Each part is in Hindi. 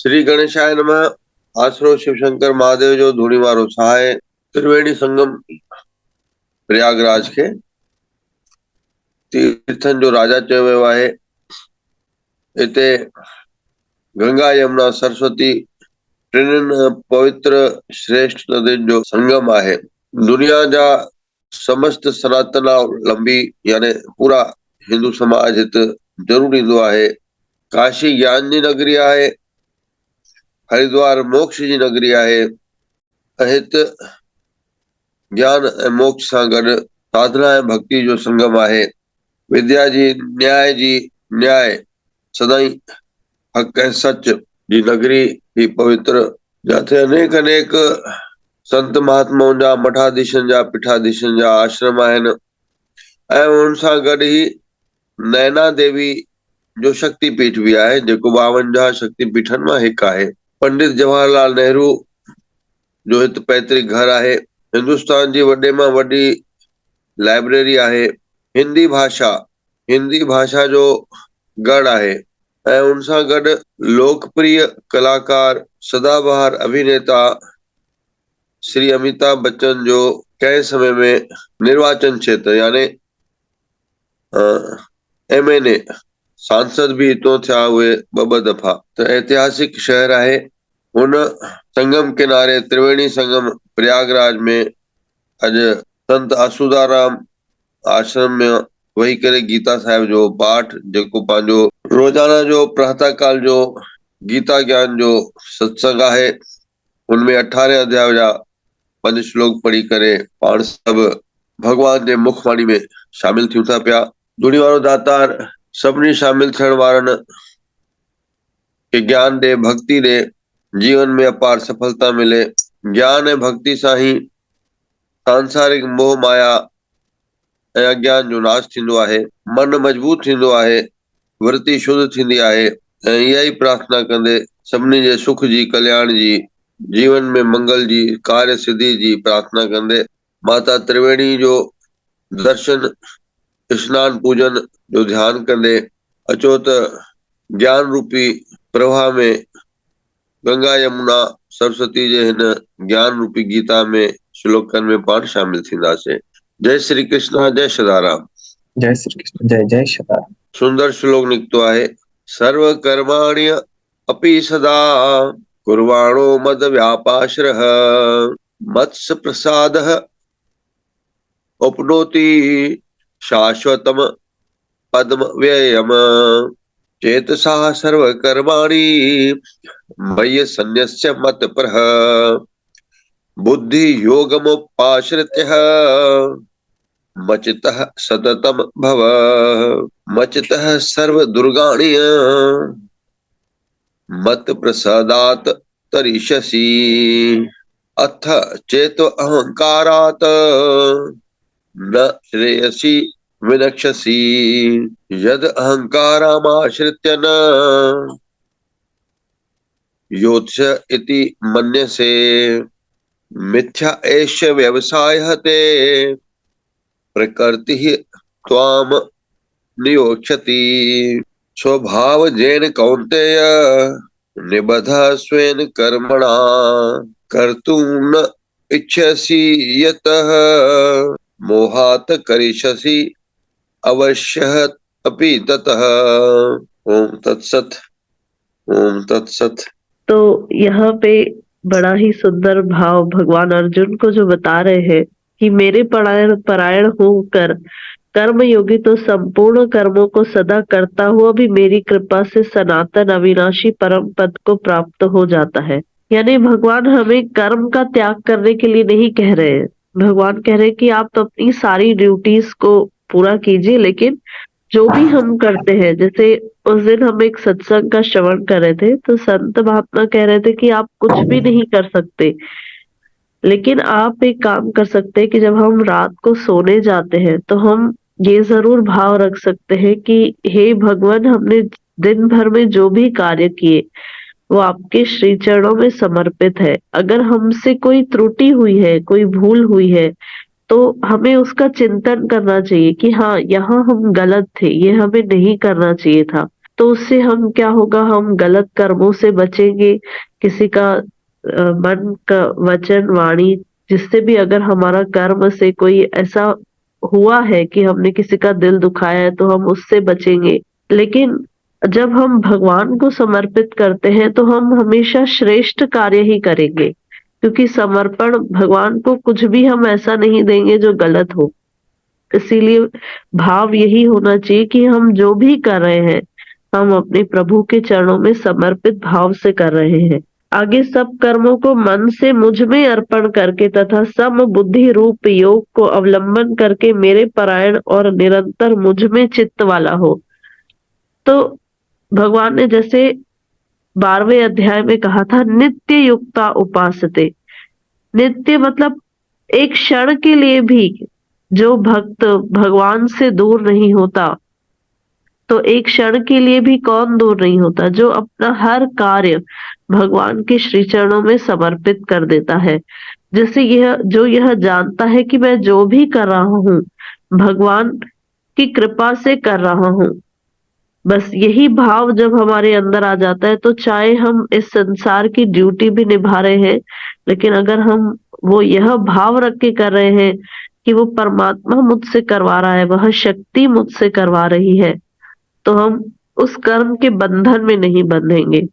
श्री गणेशाय नमः। आसरो शिव शंकर महादेव जो धूणी मारो सहाय। त्रिवेणी संगम प्रयागराज के तीर्थन जो राजा चयो वियो आहे। हिते गंगा यमुना सरस्वती टिनिनि पवित्र श्रेष्ठ नदियुनि जो संगम आहे। दुनिया जा समस्त सनातनावलंबी यानी पूरा हिंदू समाज हिते ज़रूरु ईंदो आहे। काशी ज्ञान जी नगरी आहे। हरिद्वार मोक्ष जी नगरी आहे। हिते ज्ञान ऐं मोक्ष सां गॾु साधना ऐं भक्ति जो संगम आहे। विद्या जी न्याय सदाई हक़ ऐं सच जी नगरी ही पवित्र, जिथे अनेक अनेक संत महात्माउनि जा मठाधीशनि जा पीठाधीशनि जा आश्रम आहिनि ऐं उन सां गॾु ई नैना देवी जो शक्तिपीठ भी आहे, जेको 52 शक्तिपीठनि मां हिकु आहे। पंडित जवाहरलाल नेहरू जो हिते पैतृक घर आहे। हिंदुस्तान जी वॾे मां वॾी लाइब्रेरी आहे। हिंदी भाषा जो गढ़ आहे ऐं उन सां गॾु लोकप्रिय कलाकार सदाबहार अभिनेता श्री अमिताभ बच्चन जो कंहिं समय में निर्वाचन क्षेत्र यानी MNA सांसद भी हितों थिया उहे ॿ दफ़ा। त ऐतिहासिक शहर आहे। उन संगम किनारे त्रिवेणी संगम प्रयागराज में अॼु संत आसूदाराम आश्रम में वही करे गीता साहिब जो पाठ, जेको पंहिंजो रोजाना जो प्रातः काल जो गीता ज्ञान जो सत्संग आहे, उनमें 18 अध्याय जा 5 श्लोक पढ़ी करे पाण सभु भगवान जे मुखवाणी में शामिल थियूं था पिया। दुनी वारो दातार सभिनी शामिल थियण वारनि के ज्ञान दे, भक्ति दे, जीवन में अपार सफलता मिले। ज्ञान ऐं भक्ति सां ही सांसारिक मोह माया ऐं अज्ञान जो नाश थींदो आहे। मन मजबूत थींदो आहे। वृत्ति शुद्ध थींदी आहे ऐं इहा ई प्रार्थना कंदे सभिनी जे सुख जी, कल्याण जी, जीवन में मंगल जी, कार्य सिद्धि जी प्रार्थना कंदे माता त्रिवेणी जो दर्शन, स्नान पूजन जो ध्यान कंदे अचो त ज्ञान रूपी प्रवाह में गंगा यमुना सरस्वती जे हिन ज्ञान रूपी गीता में श्लोकन में पाठ शामिल थींदासीं। जय श्री कृष्ण, जय सदाराम। जय श्री कृष्ण, जय जय सदाराम। सुंदर श्लोक निकतो आहे। सर्व कर्माणि अपि सदा कुर्वाणो मद व्यापाश्रः मत्स्य प्रसादः उपनोति शाश्वतम पद्म व्ययम चेतसा सर्व कर्माणि मय्य सन्न्यस्य मत्परः बुद्धि योगमुपाश्रित्य मचितः सततम भव मचितः सर्व दुर्गाणि मत प्रसादात तरिष्यसि अथ चेतो अहंकारात न श्रेयसि विनक्ष्यसि यद अहंकारामाश्रित्य न योत्स्य इति मन्यसे मिथ्या एष व्यवसायः ते प्रकृति त्वाम नियोक्ष्यति स्वभाव जेन कौन्तेय निबद्धः स्वेन कर्मणा कर्तुं न इच्छसि यतः मोहात् करिष्यसि अवश्यः अपि ततः। ओम तत्सत, ओम तत्सत। तो यहाँ पे बड़ा ही सुंदर भाव भगवान अर्जुन को जो बता रहे हैं कि मेरे परायण होकर कर्म योगी तो संपूर्ण कर्मों को सदा करता हुआ भी मेरी कृपा से सनातन अविनाशी परम पद को प्राप्त हो जाता है। यानी भगवान हमें कर्म का त्याग करने के लिए नहीं कह रहे हैं। भगवान कह रहे हैं कि आप अपनी सारी ड्यूटीज को पूरा कीजिए, लेकिन जो भी हम करते हैं, जैसे उस दिन हम एक सत्संग का श्रवण कर रहे थे, तो संत महात्मा कह रहे थे कि आप कुछ भी नहीं कर सकते, लेकिन आप एक काम कर सकते हैं कि जब हम रात को सोने जाते हैं तो हम ये जरूर भाव रख सकते हैं कि हे भगवान, हमने दिन भर में जो भी कार्य किए वो आपके श्री चरणों में समर्पित है। अगर हमसे कोई त्रुटि हुई है, कोई भूल हुई है, तो हमें उसका चिंतन करना चाहिए कि हाँ, यहाँ हम गलत थे, ये हमें नहीं करना चाहिए था। तो उससे हम क्या होगा, हम गलत कर्मों से बचेंगे। किसी का मन का वचन वाणी जिससे भी अगर हमारा कर्म से कोई ऐसा हुआ है कि हमने किसी का दिल दुखाया है तो हम उससे बचेंगे। लेकिन जब हम भगवान को समर्पित करते हैं तो हम हमेशा श्रेष्ठ कार्य ही करेंगे, क्योंकि समर्पण भगवान को कुछ भी हम ऐसा नहीं देंगे जो गलत हो। इसीलिए भाव यही होना चाहिए कि हम जो भी कर रहे हैं हम अपने प्रभु के चरणों में समर्पित भाव से कर रहे हैं। आगे सब कर्मों को मन से मुझ में अर्पण करके तथा सम बुद्धि रूप योग को अवलंबन करके मेरे परायण और निरंतर मुझ में चित्त वाला हो। तो भगवान ने जैसे 12वें अध्याय में कहा था, नित्य युक्ता उपासते। नित्य मतलब एक क्षण के लिए भी जो भक्त भगवान से दूर नहीं होता, तो एक क्षण के लिए भी कौन दूर नहीं होता, जो अपना हर कार्य भगवान के श्री चरणों में समर्पित कर देता है। जैसे यह जानता है कि मैं जो भी कर रहा हूँ भगवान की कृपा से कर रहा हूँ। बस यही भाव जब हमारे अंदर आ जाता है तो चाहे हम इस संसार की ड्यूटी भी निभा रहे हैं, लेकिन अगर हम वो यह भाव रख के कर रहे हैं कि वो परमात्मा मुझसे करवा रहा है, वह शक्ति मुझसे करवा रही है, तो हम उस कर्म के बंधन में नहीं बंधेंगे।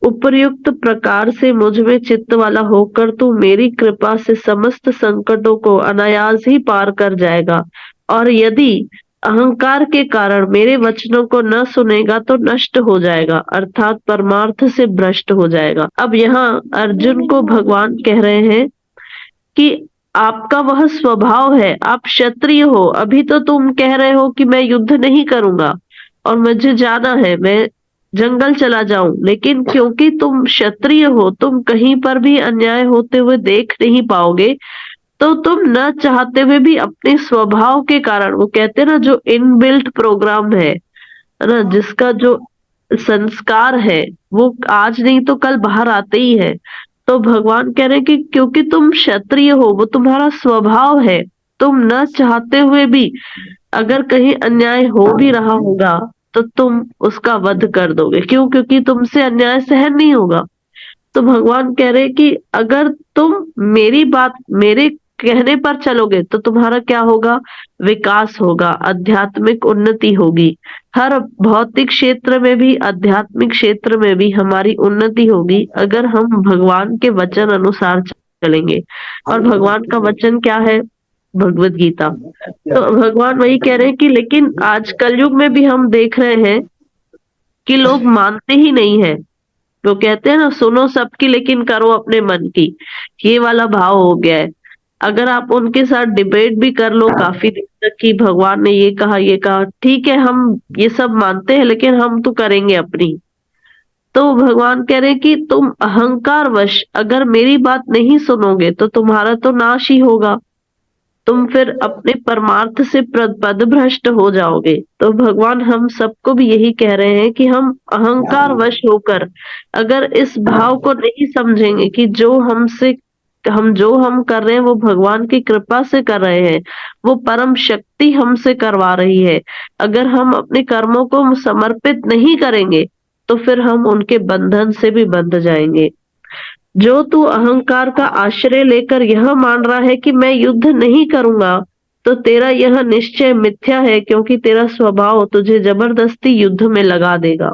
उपर्युक्त प्रकार से मुझ में चित्त वाला होकर तू मेरी कृपा से समस्त संकटों को अनायास ही पार कर जाएगा। और यदि अहंकार के कारण मेरे वचनों को न सुनेगा तो नष्ट हो जाएगा, अर्थात परमार्थ से भ्रष्ट हो जाएगा। अब यहाँ अर्जुन को भगवान कह रहे हैं कि आपका वह स्वभाव है, आप क्षत्रिय हो। अभी तो तुम कह रहे हो कि मैं युद्ध नहीं करूंगा और मुझे जाना है, मैं जंगल चला जाऊं, लेकिन क्योंकि तुम क्षत्रिय हो, तुम कहीं पर भी अन्याय होते हुए देख नहीं पाओगे, तो तुम न चाहते हुए भी अपने स्वभाव के कारण, वो कहते हैं ना जो इनबिल्ट प्रोग्राम है ना, जिसका जो संस्कार है वो आज नहीं तो कल बाहर आते ही है। तो भगवान कह रहे हैं कि क्योंकि तुम क्षत्रिय हो, वो तुम्हारा स्वभाव है, तुम न चाहते हुए भी अगर कहीं अन्याय हो भी रहा होगा तो तुम उसका वध कर दोगे। क्यों? क्योंकि तुमसे अन्याय सहन नहीं होगा। तो भगवान कह रहे कि अगर तुम मेरी बात, मेरे कहने पर चलोगे तो तुम्हारा क्या होगा, विकास होगा, आध्यात्मिक उन्नति होगी। हर भौतिक क्षेत्र में भी आध्यात्मिक क्षेत्र में भी हमारी उन्नति होगी अगर हम भगवान के वचन अनुसार चलेंगे। और भगवान का वचन क्या है? भगवत गीता। तो भगवान वही कह रहे हैं कि लेकिन आज कलयुग में भी हम देख रहे हैं कि लोग मानते ही नहीं है। वो कहते हैं ना, सुनो सबकी लेकिन करो अपने मन की, ये वाला भाव हो गया है। अगर आप उनके साथ डिबेट भी कर लो काफी दिन तक कि भगवान ने ये कहा ये कहा, ठीक है हम ये सब मानते हैं लेकिन हम तो करेंगे अपनी। तो भगवान कह रहे हैं कि तुम अहंकार वश अगर मेरी बात नहीं सुनोगे तो तुम्हारा तो नाश ही होगा, तुम फिर अपने परमार्थ से पदभ्रष्ट हो जाओगे। तो भगवान हम सबको भी यही कह रहे हैं कि हम अहंकार वश होकर अगर इस भाव को नहीं समझेंगे कि जो हम कर रहे हैं वो भगवान की कृपा से कर रहे हैं, वो परम शक्ति हमसे करवा रही है, अगर हम अपने कर्मों को समर्पित नहीं करेंगे तो फिर हम उनके बंधन से भी बंध जाएंगे। जो तू अहंकार का आश्रय लेकर यह मान रहा है कि मैं युद्ध नहीं करूंगा, तो तेरा यह निश्चय मिथ्या है, क्योंकि तेरा स्वभाव तुझे जबरदस्ती युद्ध में लगा देगा।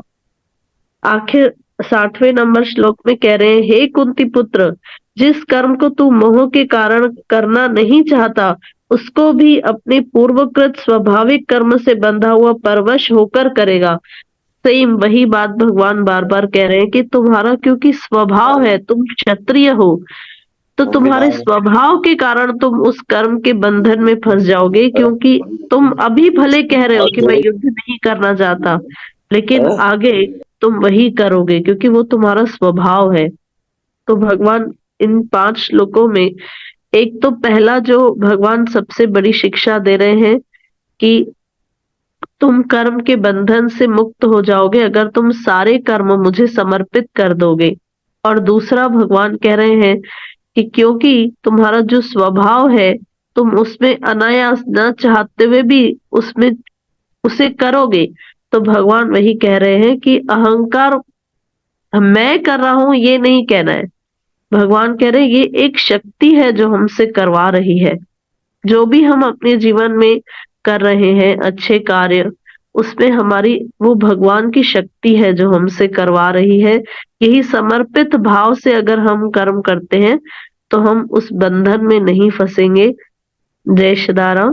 आखिर 60वें नंबर श्लोक में कह रहे हैं, हे कुंती पुत्र, जिस कर्म को तू मोह के कारण करना नहीं चाहता उसको भी अपने पूर्वकृत स्वाभाविक कर्म से बंधा हुआ परवश होकर करेगा। सेम वही बात भगवान बार बार कह रहे हैं कि तुम्हारा क्योंकि स्वभाव है, तुम क्षत्रिय हो, तो तुम्हारे स्वभाव के कारण तुम उस कर्म के बंधन में फंस जाओगे। क्योंकि तुम अभी भले कह रहे हो कि मैं युद्ध नहीं करना चाहता, लेकिन आगे तुम वही करोगे क्योंकि वो तुम्हारा स्वभाव है। तो भगवान इन 5 श्लोकों में एक तो पहला जो भगवान सबसे बड़ी शिक्षा दे रहे हैं कि तुम कर्म के बंधन से मुक्त हो जाओगे अगर तुम सारे कर्म मुझे समर्पित कर दोगे। और दूसरा भगवान कह रहे हैं कि क्योंकि तुम्हारा जो स्वभाव है तुम उसमें अनायास न चाहते हुए भी उसमें उसे करोगे, तो भगवान वही कह रहे हैं कि अहंकार मैं कर रहा हूं ये नहीं कहना है। भगवान कह रहे हैं ये एक शक्ति है जो हमसे करवा रही है। जो भी हम अपने जीवन में कर रहे हैं अच्छे कार्य, उसमें हमारी वो भगवान की शक्ति है जो हमसे करवा रही है। यही समर्पित भाव से अगर हम कर्म करते हैं तो हम उस बंधन में नहीं फंसेंगे। जय श्री राम।